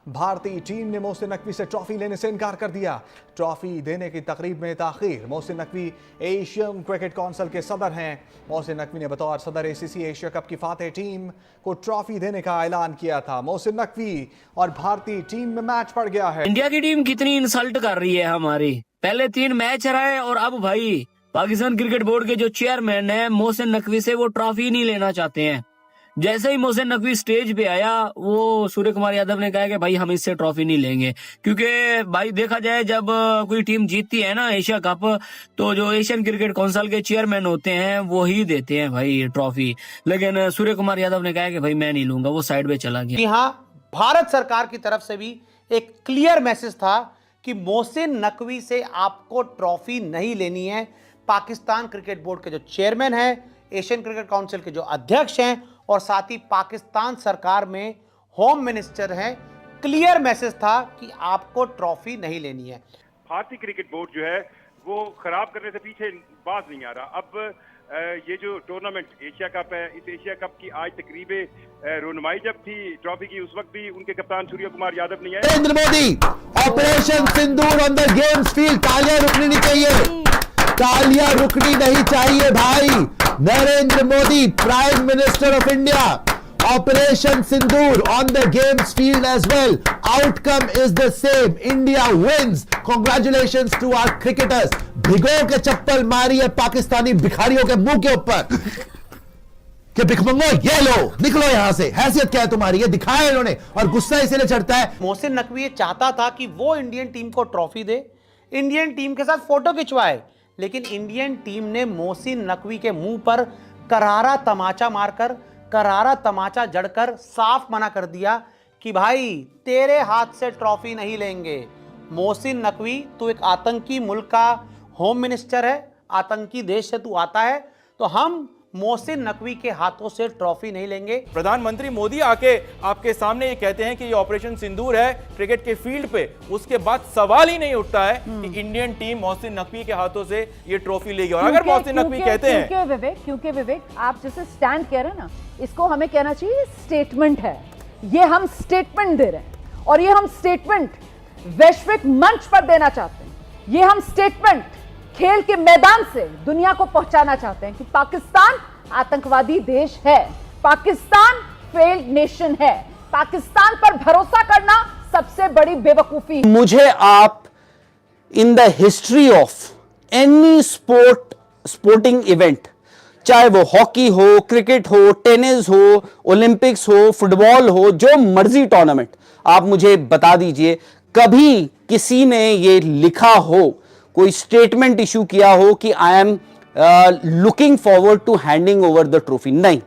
भारतीय टीम ने मोहसिन नकवी से ट्रॉफी लेने से इनकार कर दिया। ट्रॉफी देने की तकरीब में ताखीर। Mohsin Naqvi Asian cricket council के सदर हैं। मोहसिन नकवी ने बतौर सदर एसीसी एशिया कप की फातेह टीम को ट्रॉफी देने का ऐलान किया था। मोहसिन नकवी और भारतीय टीम में मैच पड़ गया है। इंडिया की टीम कितनी इंसल्ट कर रही है हमारी। पहले 3 मैच हराए और अब भाई पाकिस्तान क्रिकेट बोर्ड के जो चेयरमैन है मोहसिन नकवी से वो ट्रॉफी नहीं लेना चाहते हैं। जैसे ही मोहसिन नकवी स्टेज पे आया वो सूर्य कुमार यादव ने कहा कि भाई हम इससे ट्रॉफी नहीं लेंगे, क्योंकि भाई देखा जाए जब कोई टीम जीतती है ना एशिया कप तो जो एशियन क्रिकेट काउंसिल के चेयरमैन होते हैं वो ही देते हैं भाई ट्रॉफी। लेकिन सूर्य कुमार यादव ने कहा कि भाई मैं नहीं लूंगा, वो साइड पे चला गया। यहाँ भारत सरकार की तरफ से भी एक क्लियर मैसेज था कि मोहसिन नकवी से आपको ट्रॉफी नहीं लेनी है। पाकिस्तान क्रिकेट बोर्ड के जो चेयरमैन हैं, एशियन क्रिकेट काउंसिल के जो अध्यक्ष हैं और साथ ही पाकिस्तान सरकार में होम मिनिस्टर हैं, क्लियर मैसेज था कि आपको ट्रॉफी नहीं लेनी है। भारतीय क्रिकेट बोर्ड जो है वो खराब करने से पीछे बाज नहीं आ रहा। अब ये जो टूर्नामेंट एशिया कप है, इस एशिया कप की आज तकरीबें रोनुमाई जब थी ट्रॉफी की, उस वक्त भी उनके कप्तान सूर्य कुमार यादव नहीं आए। Narendra Modi, Operation Sindoor on the games field. तालियां रुकनी नहीं चाहिए, तालियां रुकनी नहीं चाहिए भाई। Narendra Modi, prime minister of India, Operation Sindoor on the games field as well. Outcome is the same, India wins. Congratulations to our cricketers. भिगो के चप्पल मारी है पाकिस्तानी भिखारियों के मुंह के ऊपर कि भिखमंगो ये लो, निकलो यहां से, हैसियत क्या है तुम्हारी, ये दिखाया इन्होंने। और गुस्सा इसीलिए चढ़ता है। मोहसिन नकवी ये चाहता था कि वो इंडियन टीम को ट्रॉफी दे, इंडियन टीम के साथ फोटो खिंचवाए, लेकिन इंडियन टीम ने मोहसिन नकवी के मुंह पर करारा तमाचा मारकर, करारा तमाचा जड़कर साफ मना कर दिया कि भाई तेरे हाथ से ट्रॉफी नहीं लेंगे। मोहसिन नकवी, तू एक आतंकी मुल्क का होम मिनिस्टर है, आतंकी देश से तू आता है, तो हम मोहसिन नकवी के हाथों से ट्रॉफी नहीं लेंगे। प्रधानमंत्री मोदी आके आपके सामने ये कहते हैं कि ये ऑपरेशन सिंदूर है क्रिकेट के फील्ड पे, उसके बाद सवाल ही नहीं उठता है कि इंडियन टीम मोहसिन नकवी के हाथों से ये ट्रॉफी लेगी। और अगर मोहसिन नकवी कहते हैं क्योंकि विवेक आप जैसे स्टैंड कह रहे हैं ना, इसको हमें कहना चाहिए स्टेटमेंट है। ये हम स्टेटमेंट दे रहे हैं और ये हम स्टेटमेंट वैश्विक मंच पर देना चाहते हैं। ये हम स्टेटमेंट खेल के मैदान से दुनिया को पहुंचाना चाहते हैं कि पाकिस्तान आतंकवादी देश है, पाकिस्तान फेल्ड नेशन है, पाकिस्तान पर भरोसा करना सबसे बड़ी बेवकूफी। मुझे आप in the history of any sporting event, चाहे वो हॉकी हो, क्रिकेट हो, टेनिस हो, ओलंपिक्स हो, फुटबॉल हो, जो मर्जी टूर्नामेंट, आप मुझे बता दीजिए कभी किसी ने ये लिखा हो, कोई स्टेटमेंट इशू किया हो कि I am looking forward to handing over the trophy? नहीं,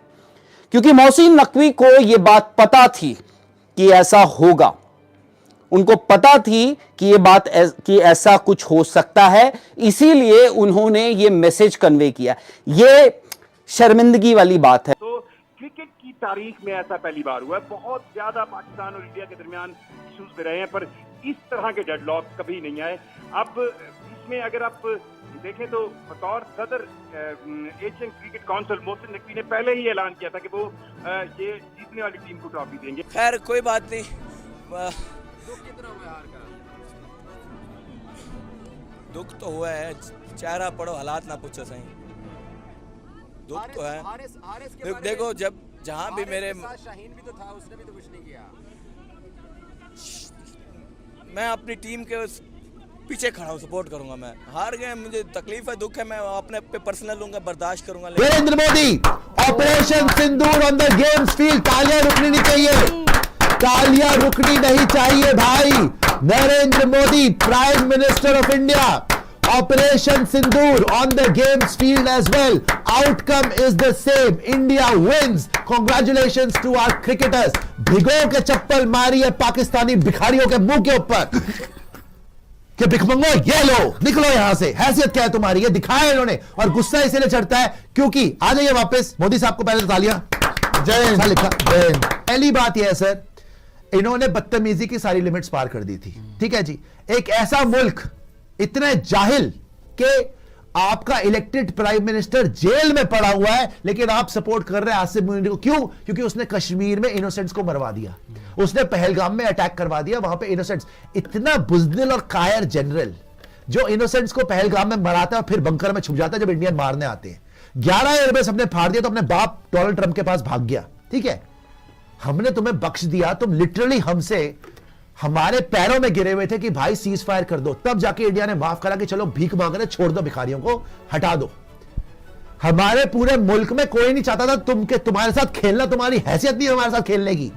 क्योंकि मोहसिन नकवी को यह बात पता थी कि ऐसा होगा। उनको पता थी कि ये बात कि ऐसा कुछ हो सकता है, इसीलिए उन्होंने ये मैसेज कन्वे किया। ये शर्मिंदगी वाली बात है। तो क्रिकेट की तारीख में ऐसा पहली बार हुआ है। बहुत ज्यादा पाकिस्तान और इंडिया के दरमियान इश्यूज पे रहे हैं, पर इस तरह के डेडलॉक कभी नहीं आए। अब इसमें अगर आप देखें तो बतौर सदर Asian cricket council Mohsin Naqvi ने पहले ही ऐलान किया था कि वो ये जीतने वाली टीम को ट्रॉफी देंगे। खैर कोई बात नहीं। दुख तो हुआ है, चेहरा पढ़ो हालात ना पूछो सही। दुख तो है। देखो जब जहां भी मेरे शाहीन भी तो था, उसने भी तो कुछ नहीं किया। मैं अपनी टीम के पीछे खड़ा हूँ, सपोर्ट करूंगा। मैं हार गए, मुझे तकलीफ है, दुख है, मैं अपने पे पर्सनल लूंगा, बर्दाश्त करूंगा। Narendra Modi, Operation Sindoor on the games field. तालियां रुकनी नहीं चाहिए, तालियां रुकनी नहीं चाहिए भाई। Narendra Modi, prime minister of India, Operation Sindoor on the games field as well. Outcome is the same, India wins. Congratulations to our cricketers. भिगो के चप्पल मारी है पाकिस्तानी भिखारियों के मुंह के ऊपर कि भिखमंगो ये लो, निकलो यहां से, हैसियत क्या है तुम्हारी, ये दिखाया इन्होंने। और गुस्सा इसीलिए चढ़ता है क्योंकि आ जाइए वापस। मोदी साहब को पहले तो तालियां। जय लिखा। पहली बात यह है सर, इन्होंने बदतमीजी की सारी लिमिट्स पार कर दी थी। ठीक है जी, एक ऐसा मुल्क इतने जाहिल के आपका इलेक्टेड प्राइम मिनिस्टर जेल में पड़ा हुआ है, लेकिन आप सपोर्ट कर रहे हैं आसिफ मुनीर को। क्यों? क्योंकि उसने कश्मीर में इनोसेंट्स को मरवा दिया, उसने पहलगाम में अटैक करवा दिया, वहां पे इनोसेंट्स। इतना बुज़दिल और कायर जनरल जो इनोसेंट्स को पहलगाम में मराता है और फिर बंकर में छुप जाता है जब इंडियन मारने आते हैं। 11 एयरबेस हमने फाड़ दिया तो अपने बाप डोनाल्ड ट्रंप के पास भाग गया। ठीक है, हमने तुम्हें बख्श दिया, तुम लिटरली हमसे हमारे पैरों में गिरे हुए थे कि भाई सीज फायर कर दो, तब जाके इंडिया ने माफ करा कि चलो भीख मांग रहे, छोड़ दो, भिखारियों को हटा दो। हमारे पूरे मुल्क में कोई नहीं चाहता था तुम्हारे साथ खेलना, तुम्हारी हैसियत नहीं हमारे साथ खेलने की।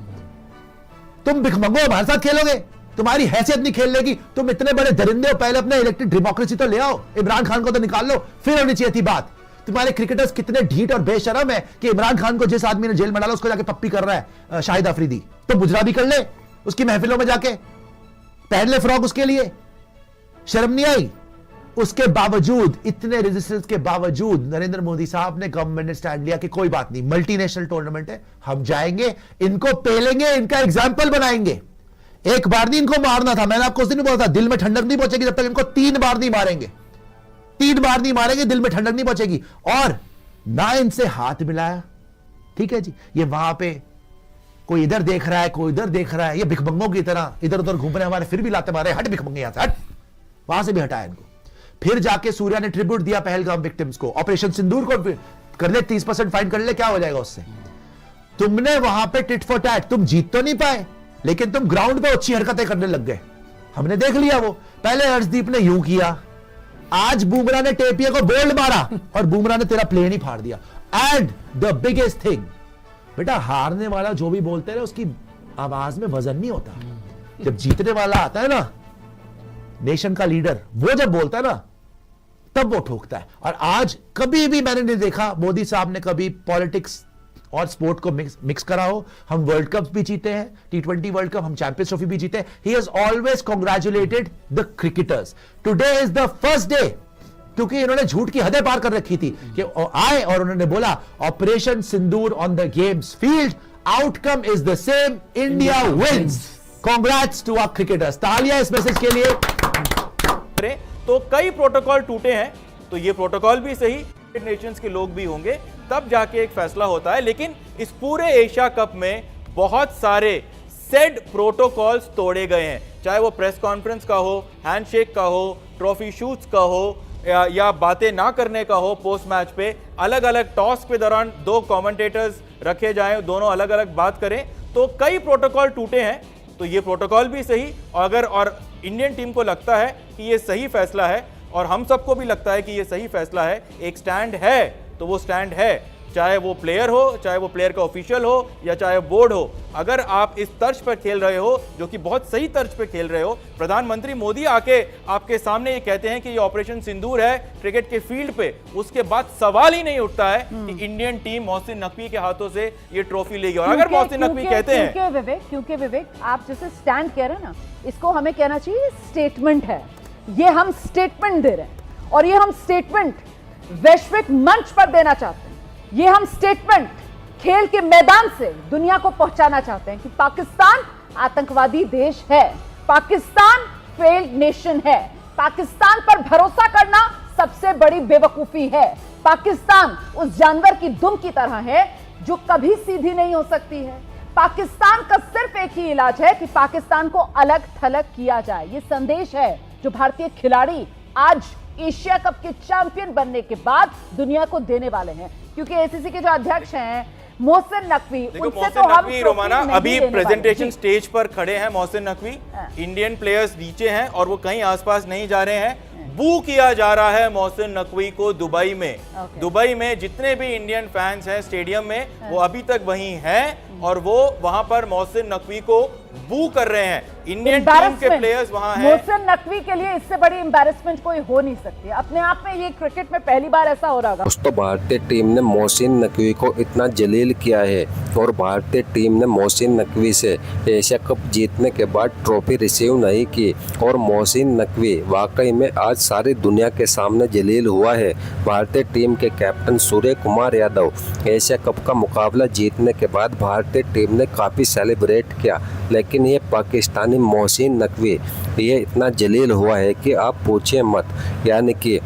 तुम भिख मांगो हमारे साथ खेलोगे, तुम्हारी हैसियत नहीं खेलने की। तुम इतने बड़े दरिंदे हो, पहले अपने इलेक्टेड डेमोक्रेसी तो ले आओ, इमरान खान को तो निकाल लो, फिर होनी चाहिए थी बात। तुम्हारे क्रिकेटर्स कितने ढीठ और बेशरम है कि इमरान खान को जिस आदमी ने जेल में डाला उसको जाके पप्पी कर रहा है शाहिद अफरीदी, तो मुजरा भी कर ले उसकी महफिलों में जाके, पहन ले फ्रॉक उसके लिए, शर्म नहीं आई? उसके बावजूद, इतने रेजिस्टेंस के बावजूद नरेंद्र मोदी साहब ने, गवर्नमेंट ने स्टैंड लिया कि कोई बात नहीं, मल्टीनेशनल टूर्नामेंट है, हम जाएंगे, इनको पेलेंगे, इनका एग्जाम्पल बनाएंगे। एक बार नहीं इनको मारना था, मैंने आपको उस दिन बोला था, दिल में ठंडक नहीं पहुंचेगी जब तक इनको 3 बार नहीं मारेंगे, 3 बार नहीं मारेंगे, दिल में ठंडक नहीं पहुंचेगी। और ना इनसे हाथ मिलाया। ठीक है जी, ये वहां पे कोई इधर देख रहा है, कोई इधर देख रहा है, ये भिखमंगों की तरह इधर उधर घूम रहे, हमारे फिर भी लाते मारे, हट भिखमंगे यहां से, हट। वहां से भी हटाया इनको। फिर जाके सूर्या ने ट्रिब्यूट दिया पहलगाम विक्टिम्स को, ऑपरेशन सिंदूर को कर ले, 30% फाइन कर ले, क्या हो जाएगा उससे? तुमने वहां पे टिट फॉर टैट, तुम जीत तो नहीं पाए, लेकिन तुम ग्राउंड पे अच्छी हरकतें करने लग गए, हमने देख लिया। वो पहले हर्षदीप ने यूं किया, आज बुमराह ने टेपिया को बोल्ड मारा और बुमराह ने तेरा प्लेन ही फाड़ दिया। एंड द बिगेस्ट थिंग, बेटा हारने वाला जो भी बोलते हैं उसकी आवाज में वजन नहीं होता। जब जीतने वाला आता है ना, नेशन का लीडर, वो जब बोलता है ना, तब वो ठोकता है। और आज कभी भी मैंने नहीं देखा मोदी साहब ने कभी पॉलिटिक्स और स्पोर्ट को मिक्स करा हो। हम वर्ल्ड कप भी जीते हैं, T20 वर्ल्ड कप, हम चैंपियंस ट्रॉफी भी जीते हैं। He has always congratulated the cricketers. Today is the first day, क्योंकि इन्होंने झूठ की हदें पार कर रखी थी कि आए और उन्होंने बोला Operation Sindoor on the games field, outcome is the same, India wins. Congrats to our cricketers. तालियां इस मैसेज के लिए। तो कई प्रोटोकॉल टूटे हैं, तो ये प्रोटोकॉल भी सही, नेशंस के लोग भी होंगे, तब जाके एक फैसला होता है। लेकिन इस पूरे एशिया कप में बहुत सारे सेड प्रोटोकॉल्स तोड़े गए हैं, चाहे वो प्रेस कॉन्फ्रेंस का हो, हैंडशेक का हो, ट्रॉफी शूट्स का हो, या बातें ना करने का हो। पोस्ट मैच पे अलग अलग टॉस के दौरान 2 कमेंटेटर्स रखे जाएं, दोनों अलग अलग बात करें, तो कई प्रोटोकॉल टूटे हैं। तो ये प्रोटोकॉल भी सही, और इंडियन टीम को लगता है कि ये सही फैसला है, और हम सबको भी लगता है कि ये सही फैसला है। एक स्टैंड है तो वो स्टैंड है, चाहे वो प्लेयर हो, चाहे वो प्लेयर का ऑफिशियल हो, या चाहे बोर्ड हो। अगर आप इस तर्ज पर खेल रहे हो, जो कि बहुत सही तर्ज पर खेल रहे हो, प्रधानमंत्री मोदी आके आपके सामने ये कहते हैं कि ये ऑपरेशन सिंदूर है क्रिकेट के फील्ड पे, उसके बाद सवाल ही नहीं उठता है कि इंडियन टीम मोहसिन नकवी के हाथों से ये ट्रॉफी लेगी। और अगर मोहसिन नकवी कहते हैं, क्योंकि विवेक आप जैसे स्टैंड कह रहे हैं ना, इसको हमें कहना चाहिए स्टेटमेंट है। ये हम स्टेटमेंट दे रहे हैं, और ये हम स्टेटमेंट वैश्विक मंच पर देना चाहते हैं। ये हम स्टेटमेंट खेल के मैदान से दुनिया को पहुंचाना चाहते हैं कि पाकिस्तान आतंकवादी देश है, पाकिस्तान फेल्ड नेशन है, पाकिस्तान पर भरोसा करना सबसे बड़ी बेवकूफी है। पाकिस्तान उस जानवर की दुम की तरह है जो कभी सीधी नहीं हो सकती है। पाकिस्तान का सिर्फ एक ही इलाज है कि पाकिस्तान को अलग थलग किया जाए। ये संदेश है जो भारतीय खिलाड़ी आज एशिया कप के चैंपियन बनने के बाद दुनिया को देने वाले हैं। क्योंकि एसीसी के जो अध्यक्ष हैं मोहसिन नकवी, उनसे तो हम रोमाना अभी प्रेजेंटेशन स्टेज पर खड़े हैं। मोहसिन नकवी, इंडियन प्लेयर्स नीचे हैं और वो कहीं आसपास नहीं जा रहे हैं। बू किया जा रहा है मोहसिन नकवी को दुबई में। दुबई में जितने भी इंडियन फैंस हैं स्टेडियम में, वो अभी तक वहीं हैं और वो वहां पर मोहसिन नकवी को बू कर रहे हैं। इंडियन टीम के प्लेयर्स वहां हैं। मोहसिन नकवी के लिए इससे बड़ी एम्बैरेसमेंट कोई हो नहीं सकती। अपने आप में ये क्रिकेट में पहली बार ऐसा हो रहा होगा। तो भारतीय टीम ने मोहसिन नकवी को इतना जलील किया है, और भारतीय टीम ने मोहसिन नकवी से एशिया कप जीतने के बाद ट्रॉफी रिसीव नहीं की। और मोहसिन नकवी वाकई में आज सारी दुनिया के सामने जलील हुआ है। भारतीय टीम के captain Surya Kumar Yadav Asia cup का मुकाबला जीतने के बाद भारतीय टीम ने काफ़ी सेलिब्रेट किया, लेकिन ये पाकिस्तानी मोहसिन नकवी ये इतना जलील हुआ है कि आप पूछिए मत। यानी कि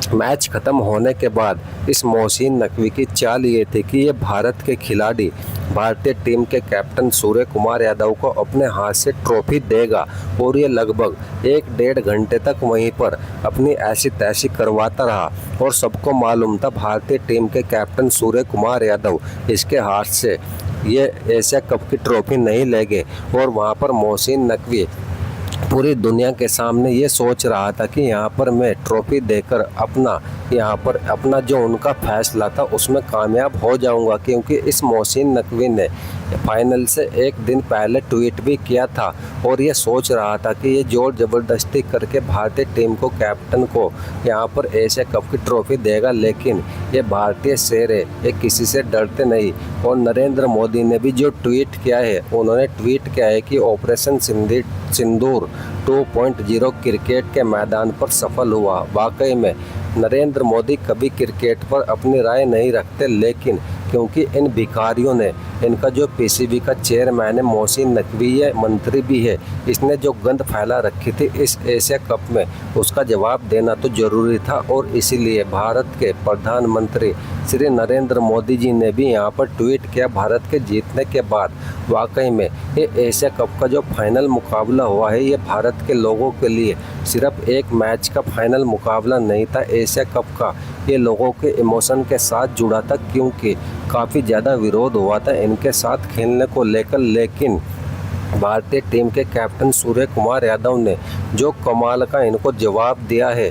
मैच खत्म होने के बाद इस मोहसिन नकवी की चाल ये थी कि ये भारत के खिलाड़ी भारतीय टीम के कैप्टन सूर्य कुमार यादव को अपने हाथ से ट्रॉफी देगा और ये लगभग 1-1.5 घंटे तक वहीं पर अपनी ऐसी तैसी करवाता रहा और सबको मालूम था भारतीय टीम के कैप्टन सूर्य कुमार यादव इसके हाथ से ये एशिया कप की ट्रॉफी नहीं लेंगे। और वहाँ पर मोहसिन नकवी पूरी दुनिया के सामने ये सोच रहा था कि यहाँ पर मैं ट्रॉफी देकर अपना जो उनका फैसला था उसमें कामयाब हो जाऊंगा, क्योंकि इस मोहसिन नकवी ने फाइनल से एक दिन पहले ट्वीट भी किया था और ये सोच रहा था कि ये जोर ज़बरदस्ती करके भारतीय टीम को कैप्टन को यहाँ पर एशिया कप की ट्रॉफी देगा, लेकिन ये भारतीय शेर है, ये किसी से डरते नहीं। और नरेंद्र मोदी ने भी जो ट्वीट किया है, उन्होंने ट्वीट किया है कि ऑपरेशन सिंदूर 2.0 क्रिकेट के मैदान पर सफल हुआ। वाकई में नरेंद्र मोदी कभी क्रिकेट पर अपनी राय नहीं रखते, लेकिन क्योंकि इन भिखारियों ने, इनका जो पीसीबी का चेयरमैन है मोहसिन नकवी है, मंत्री भी है, इसने जो गंद फैला रखी थी इस एशिया कप में, उसका जवाब देना तो जरूरी था। और इसीलिए भारत के प्रधानमंत्री श्री नरेंद्र मोदी जी ने भी यहाँ पर ट्वीट किया भारत के जीतने के बाद। वाकई में ये एशिया कप का जो फाइनल मुकाबला हुआ है, ये भारत के लोगों के लिए सिर्फ एक मैच का फाइनल मुकाबला नहीं था, एशिया कप का ये लोगों के इमोशन के साथ जुड़ा था, क्योंकि काफ़ी ज़्यादा विरोध हुआ था इनके साथ खेलने को लेकर। लेकिन भारतीय टीम के कैप्टन सूर्य कुमार यादव ने जो कमाल का इनको जवाब दिया है,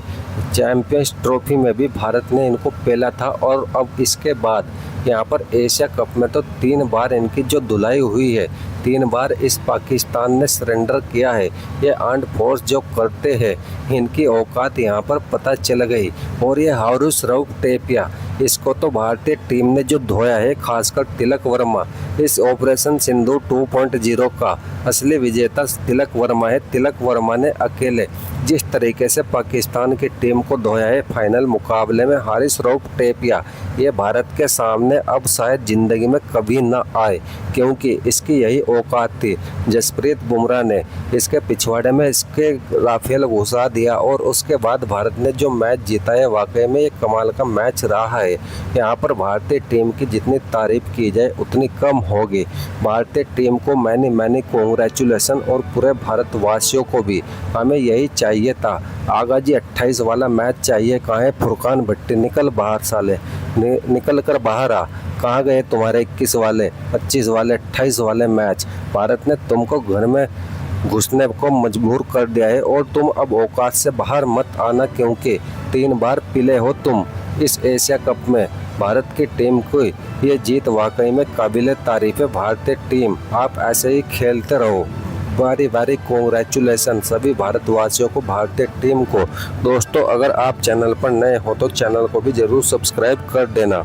चैंपियंस ट्रॉफी में भी भारत ने इनको पेला था और अब इसके बाद यहाँ पर एशिया कप में तो 3 बार इनकी जो धुलाई हुई है, 3 बार इस पाकिस्तान ने सरेंडर किया है। ये आर्म्ड फोर्स जो करते हैं, इनकी औकात यहाँ पर पता चल गई। और ये हारूस रऊफ टेपिया, इसको तो भारतीय टीम ने जो धोया है, खासकर तिलक वर्मा, इस ऑपरेशन सिंदूर 2.0 का असली विजेता तिलक वर्मा है। तिलक वर्मा ने अकेले जिस तरीके से पाकिस्तान की टीम को धोया है फाइनल मुकाबले में, हारिस रऊफ टेपिया ये भारत के सामने अब शायद ज़िंदगी में कभी ना आए, क्योंकि इसकी यही औकात थी। जसप्रीत बुमराह ने इसके पिछवाड़े में इसके राफेल घुसा दिया और उसके बाद भारत ने जो मैच जीता है, वाकई में ये कमाल का मैच रहा है। यहाँ पर भारतीय टीम की जितनी तारीफ की जाए उतनी कम होगी। भारतीय टीम को मैनी कॉन्ग्रेचुलेसन और पूरे भारतवासियों को भी हमें यही चाहिए था। आगा जी 28 वाला मैच चाहिए। कहाँ है फुरकान भट्टी? निकल बाहर साले, निकल कर बाहर आ। कहाँ गए तुम्हारे 21 वाले, 25 वाले, 28 वाले मैच? भारत ने तुमको घर में घुसने को मजबूर कर दिया है और तुम अब औकात से बाहर मत आना, क्योंकि 3 बार पिले हो तुम इस एशिया कप में। भारत की टीम को ये जीत वाकई में काबिल तारीफ है। भारतीय टीम आप ऐसे ही खेलते रहो। बारी बारी कॉन्ग्रेचुलेसन सभी भारतवासियों को, भारतीय टीम को। दोस्तों, अगर आप चैनल पर नए हो तो चैनल को भी जरूर सब्सक्राइब कर देना।